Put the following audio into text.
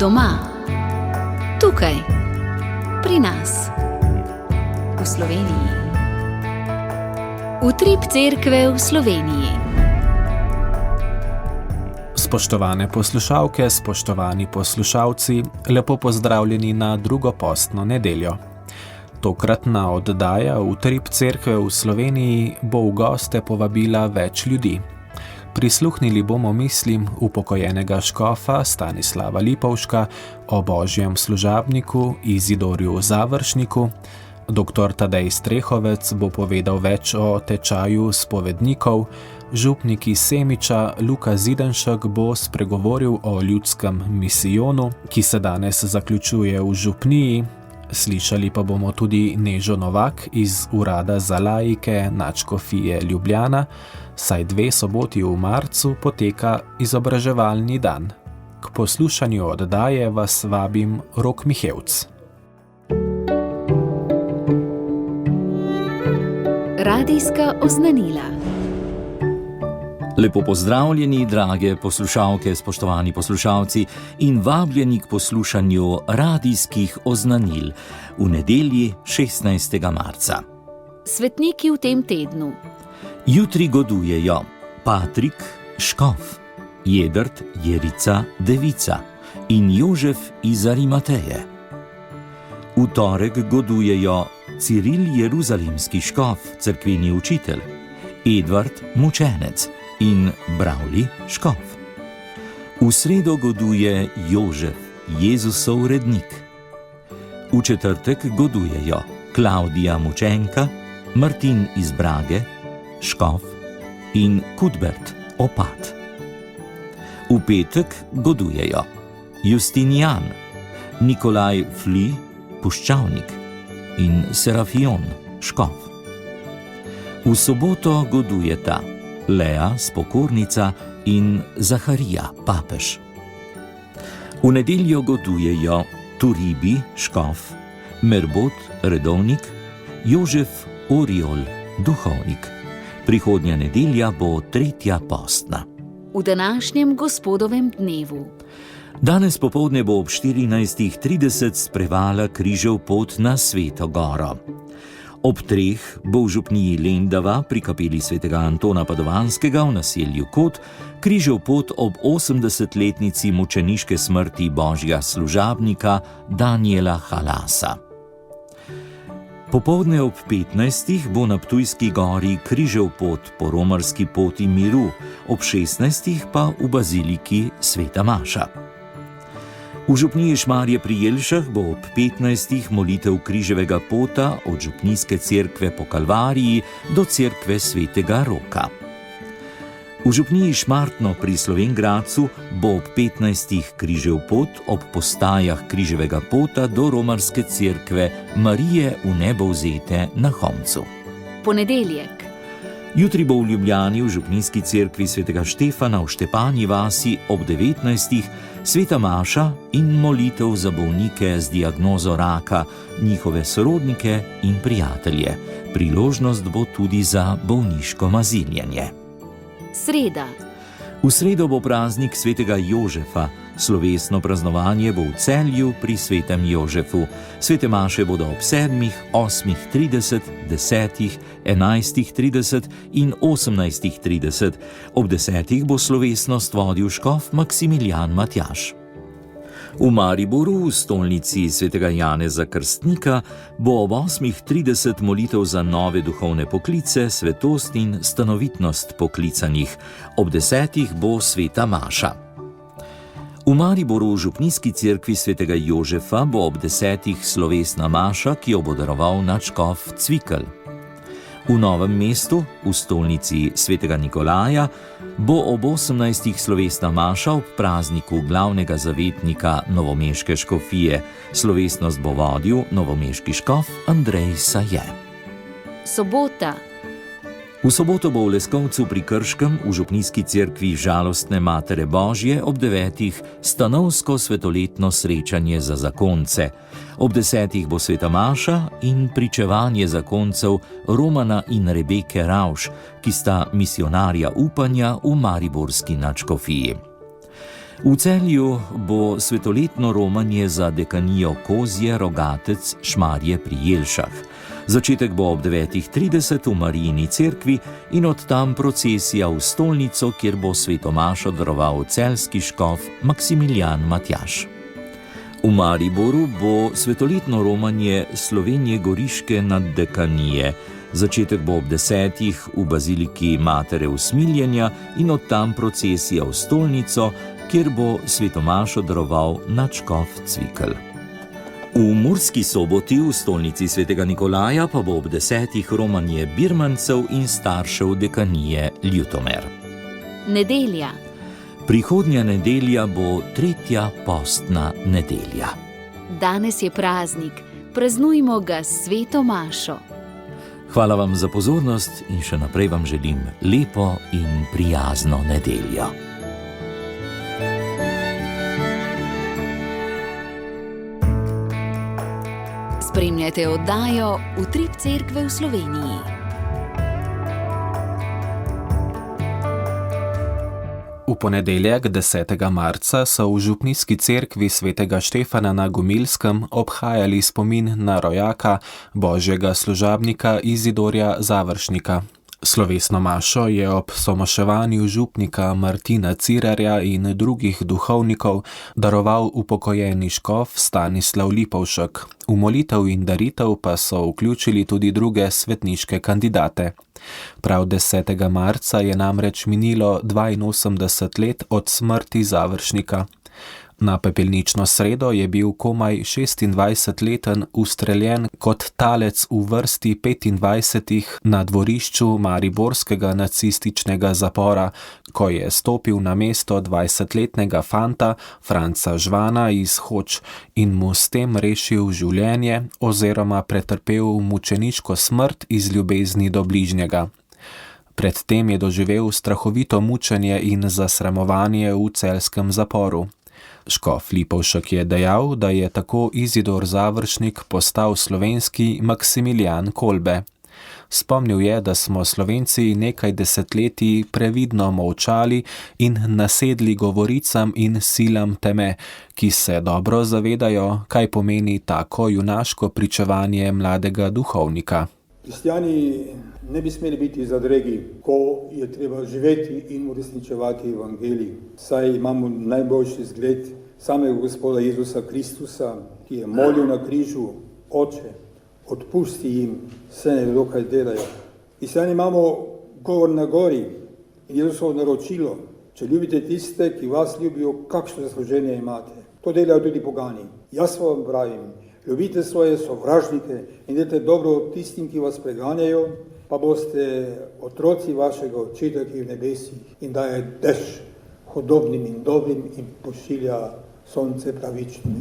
Doma, tukaj, pri nas, v Sloveniji. Utrip cerkve v Sloveniji. Spoštovane poslušalke, spoštovani poslušalci, lepo pozdravljeni na drugo postno nedeljo. Tokratna oddaja Utrip cerkve v Sloveniji bo v goste povabila več ljudi. Prisluhnili bomo mislim upokojenega škofa Stanislava Lipovška o božjem služabniku Izidorju Završniku. Dr. Tadej Strehovec bo povedal več o tečaju spovednikov, župnik iz Semiča Luka Zidenšek bo spregovoril o ljudskem misijonu, ki se danes zaključuje v župniji. Slišali pa bomo tudi Nežo Novak iz Urada za laike Nadškofije Ljubljana, saj 2 soboti v marcu poteka izobraževalni dan. K poslušanju oddaje vas vabim Rok Mihevc. Radijska oznanila. Lepo pozdravljeni, drage poslušalke, spoštovani poslušalci in vabljeni k poslušanju radijskih oznanil v nedelji 16. marca. Svetniki v tem tednu. Jutri godujejo Patrik Škof, Jedrt Jerica Devica in Jožef iz Arimateje. V torek godujejo Ciril Jeruzalemski škof, cerkveni učitelj, Edvard Mučenec in Bravli škof. V sredo goduje Jožef, Jezusov rednik. V četrtek godujejo Klavdija Mučenka, Martin iz Brage, škof in Kudbert opat. V petek godujejo Justinijan, Nikolaj Fli, puščavnik in Serafion, škof. V soboto godujeta Lea, spokornica in Zaharija, papež. V nedeljo godujejo Turibi, škof, Merbot, redovnik, Jožef Oriol, duhovnik. Prihodnja nedelja bo 3. postna. V današnjem gospodovem dnevu. Danes popoldne bo ob 14.30 sprevala križev pot na Sveto goro. Ob 3 bo v župniji Lendava pri kapeli svetega Antona Padovanskega v naselju Kot križev pot ob 80-letnici mučeniške smrti božjega služabnika Daniela Halasa. Popoldne ob 15. bo na Ptujski gori križev pot po romarski poti miru, ob 16. pa v baziliki Sveta Maša. V župniji Šmarje pri Jelšah bo ob 15. molitev križevega pota od župnijske cerkve po Kalvariji do cerkve svetega Roka. V župniji Šmartno pri Slovenj Gradcu bo ob 15. križev pot ob postajah križevega pota do romarske cerkve Marije v nebovzete na Homcu. Ponedeljek. Jutri bo v Ljubljani v župnijski cerkvi svetega Štefana v Štepanji vasi ob 19. sveta maša in molitev za bolnike z diagnozo raka, njihove sorodnike in prijatelje. Priložnost bo tudi za bolniško maziljenje. Sreda. V sredo bo praznik svetega Jožefa. Slovesno praznovanje bo v Celju pri svetem Jožefu. Svete maše bodo ob 7., 8.30, 10., 11.30 in 18.30. Ob 10. bo slovesnost vodil škof Maksimilijan Matjaž. V Mariboru, v stolnici svetega Janeza Krstnika, bo ob 8.30 molitev za nove duhovne poklice, svetost in stanovitnost poklicanih. Ob 10. bo sveta maša. V Mariboru v župnijski cerkvi svetega Jožefa bo ob 10. slovesna maša, ki jo bo daroval nadškof Cvikl. V Novem mestu, v stolnici svetega Nikolaja, bo ob 18. slovesna maša ob prazniku glavnega zavetnika novomeške škofije. Slovesnost bo vodil novomeški škof Andrej Saje. Sobota. V soboto bo v Leskovcu pri Krškem v župnijski cerkvi Žalostne Matere Božje ob 9. stanovsko svetoletno srečanje za zakonce. Ob 10. bo sveta maša in pričevanje zakoncev Romana in Rebeke Ravš, ki sta misionarja upanja v mariborski nadškofiji. V Celju bo svetoletno romanje za dekanijo Kozje, Rogatec, Šmarje pri Jelšah. Začetek bo ob 9:30 v Marijini cerkvi in od tam procesija v stolnico, kjer bo svetomašo daroval celjski škof Maksimilijan Matjaž. V Mariboru bo svetoletno romanje Slovenije Goriške naddekanije. Začetek bo ob 10:00 v baziliki Matere Usmiljenja in od tam procesija v stolnico, kjer bo svetomašo daroval nadškof Cvikl. V Murski Soboti v stolnici svetega Nikolaja pa bo ob 10:00 romanje birmancev in staršev dekanije Ljutomer. Nedelja. Prihodnja nedelja bo 3. postna nedelja. Danes je praznik, praznujmo ga s sveto mašo. Hvala vam za pozornost in še naprej vam želim lepo in prijazno nedeljo. Spremljate oddajo Utrip cerkve v Sloveniji. V ponedeljek 10. marca so v župnijski cerkvi svetega Štefana na Gomilskem obhajali spomin na rojaka, božjega služabnika Izidorja Završnika. Slovesno mašo je ob somoševanju župnika Martina Cirarja in drugih duhovnikov daroval upokojeni škof Stanislav Lipovšek. V molitev in daritev pa so vključili tudi druge svetniške kandidate. Prav 10. marca je namreč minilo 82 let od smrti Završnika. Na pepelnično sredo je bil komaj 26-leten ustreljen kot talec v vrsti 25 na dvorišču mariborskega nacističnega zapora, ko je stopil na mesto 20-letnega fanta Franca Žvana iz Hoč in mu s tem rešil življenje oziroma pretrpel mučeniško smrt iz ljubezni do bližnjega. Predtem je doživel strahovito mučenje in zasramovanje v celjskem zaporu. Škof Lipovšek je dejal, da je tako Izidor Završnik postal slovenski Maksimilijan Kolbe. Spomnil je, da smo Slovenci nekaj desetletij previdno molčali in nasedli govoricam in silam teme, ki se dobro zavedajo, kaj pomeni tako junaško pričevanje mladega duhovnika. Kristjani ne bi smeli biti zadregi, ko je treba živeti in uresničevati evangelij. Saj imamo najboljši zgled samega Gospoda Jezusa Kristusa, ki je molil na križu: Oče, odpusti jim, saj ne vedo, kaj delajo. Kristjani imamo govor na gori in Jezusovo naročilo: če ljubite tiste, ki vas ljubijo, kakšno zasluženje imate. To delajo tudi pogani. Jaz vam pravim, ljubite svoje sovražnike in delite dobro tistim, ki vas preganjajo, pa boste otroci vašega Očeta, ki je v nebesih in daje dež hudobnim in dobrim in pošilja sonce pravičnim.